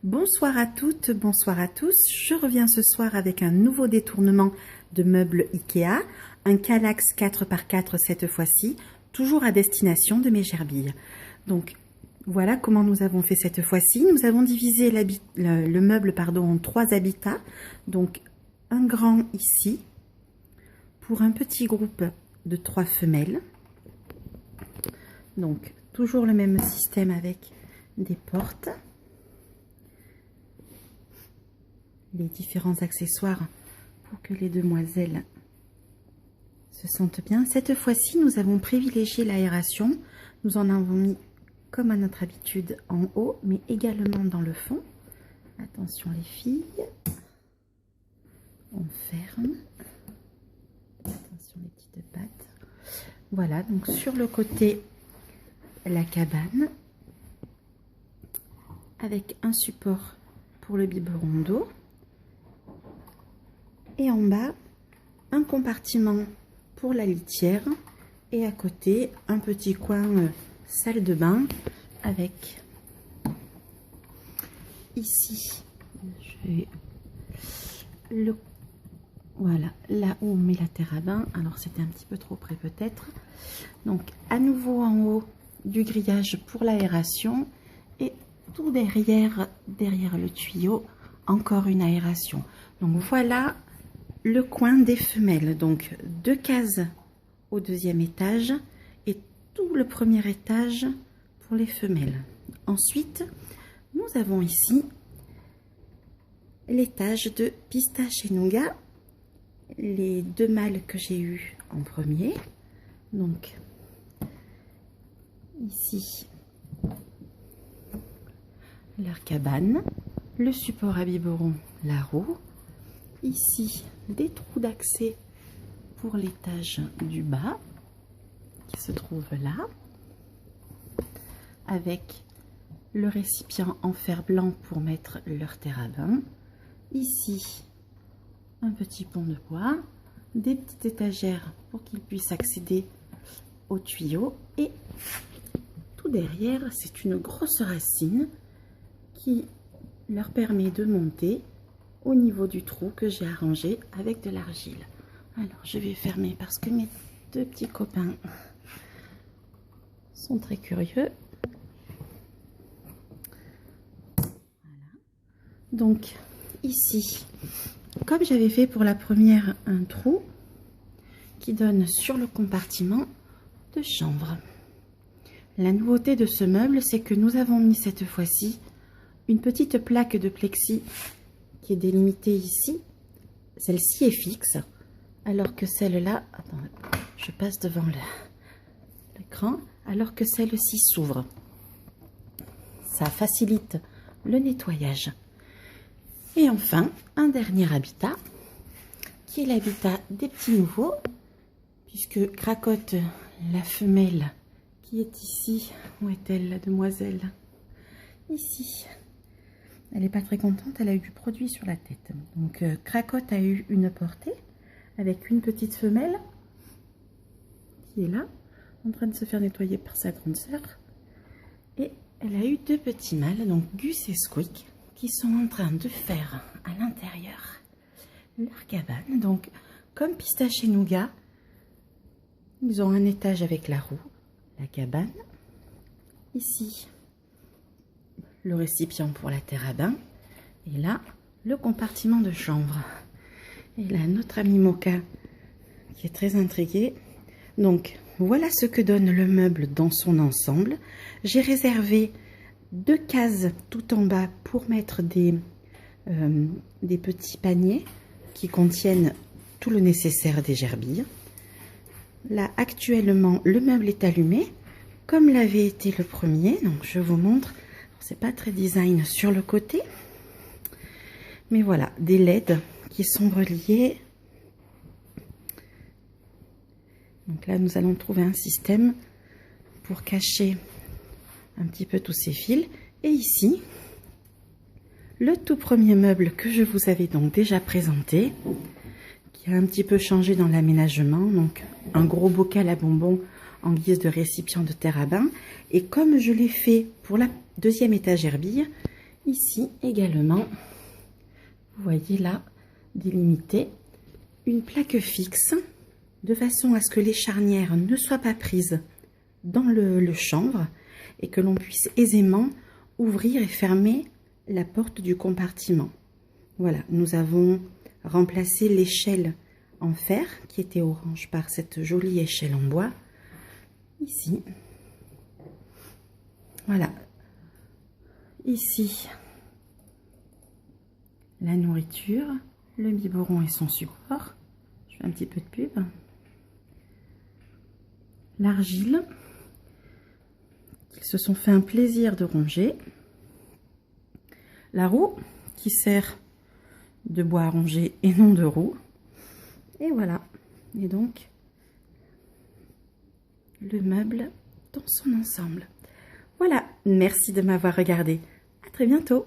Bonsoir à toutes, bonsoir à tous. Je reviens ce soir avec un nouveau détournement de meubles Ikea, un Kallax 4x4 cette fois-ci, toujours à destination de mes gerbilles. Donc voilà comment nous avons fait cette fois-ci. Nous avons divisé le meuble en 3 habitats. Donc un grand ici pour un petit groupe de 3 femelles. Donc toujours le même système avec des portes. Les différents accessoires pour que les demoiselles se sentent bien. Cette fois-ci, nous avons privilégié l'aération. Nous en avons mis, comme à notre habitude, en haut, mais également dans le fond. Attention les filles. On ferme. Attention les petites pattes. Voilà, donc sur le côté, la cabane. Avec un support pour le biberon d'eau. Et en bas, un compartiment pour la litière. Et à côté, un petit coin salle de bain avec ici, voilà, là où on met la terre à bain. Alors c'était un petit peu trop près peut-être. Donc à nouveau en haut du grillage pour l'aération. Et tout derrière le tuyau, encore une aération. Donc voilà le coin des femelles, donc 2 cases au 2e étage et tout le premier étage pour les femelles. Ensuite, nous avons ici l'étage de pistache et nougat, les 2 mâles que j'ai eu en premier. Donc ici, leur cabane, le support à biberon, la roue. Ici, des trous d'accès pour l'étage du bas qui se trouve là, avec le récipient en fer blanc pour mettre leur terre à bain. Ici, un petit pont de bois, des petites étagères pour qu'ils puissent accéder au tuyau. Et tout derrière, c'est une grosse racine qui leur permet de monter au niveau du trou que j'ai arrangé avec de l'argile. Alors je vais fermer parce que mes 2 petits copains sont très curieux. Voilà. Donc ici, comme j'avais fait pour la première, un trou qui donne sur le compartiment de chambre. La nouveauté de ce meuble, c'est que nous avons mis cette fois-ci une petite plaque de plexi qui est délimitée ici. Celle-ci est fixe, alors que celle-là, attends, je passe devant l'écran, alors que celle-ci s'ouvre. Ça facilite le nettoyage. Et enfin, un dernier habitat, qui est l'habitat des petits nouveaux, puisque Cracotte, la femelle, qui est ici, où est-elle la demoiselle? Ici. Elle n'est pas très contente, elle a eu du produit sur la tête. Donc Cracotte a eu une portée avec une petite femelle qui est là, en train de se faire nettoyer par sa grande sœur. Et elle a eu 2 petits mâles, donc Gus et Squeak, qui sont en train de faire à l'intérieur leur cabane. Donc comme pistache et nougat, ils ont un étage avec la roue, la cabane. Ici, le récipient pour la terre à bain, et là le compartiment de chambre. Et là notre ami Mocha qui est très intrigué. Donc voilà ce que donne le meuble dans son ensemble. J'ai réservé 2 cases tout en bas pour mettre des petits paniers qui contiennent tout le nécessaire des gerbilles. Là actuellement le meuble est allumé comme l'avait été le premier, donc je vous montre. C'est pas très design sur le côté, mais voilà, des LED qui sont reliés. Donc là, nous allons trouver un système pour cacher un petit peu tous ces fils. Et ici, le tout premier meuble que je vous avais donc déjà présenté, qui a un petit peu changé dans l'aménagement. Donc un gros bocal à bonbons en guise de récipient de terre à bain. Et comme je l'ai fait pour la 2e étage gerbille, Ici également, vous voyez là, délimité, une plaque fixe, de façon à ce que les charnières ne soient pas prises dans le chanvre et que l'on puisse aisément ouvrir et fermer la porte du compartiment. Voilà, nous avons remplacé l'échelle en fer qui était orange par cette jolie échelle en bois. Ici, voilà, ici la nourriture, le biberon et son support. Je fais un petit peu de pub. L'argile qu'ils se sont fait un plaisir de ronger. La roue qui sert de bois à ronger et non de roue. Et voilà. Et donc, le meuble dans son ensemble. Voilà. Merci de m'avoir regardé. À très bientôt.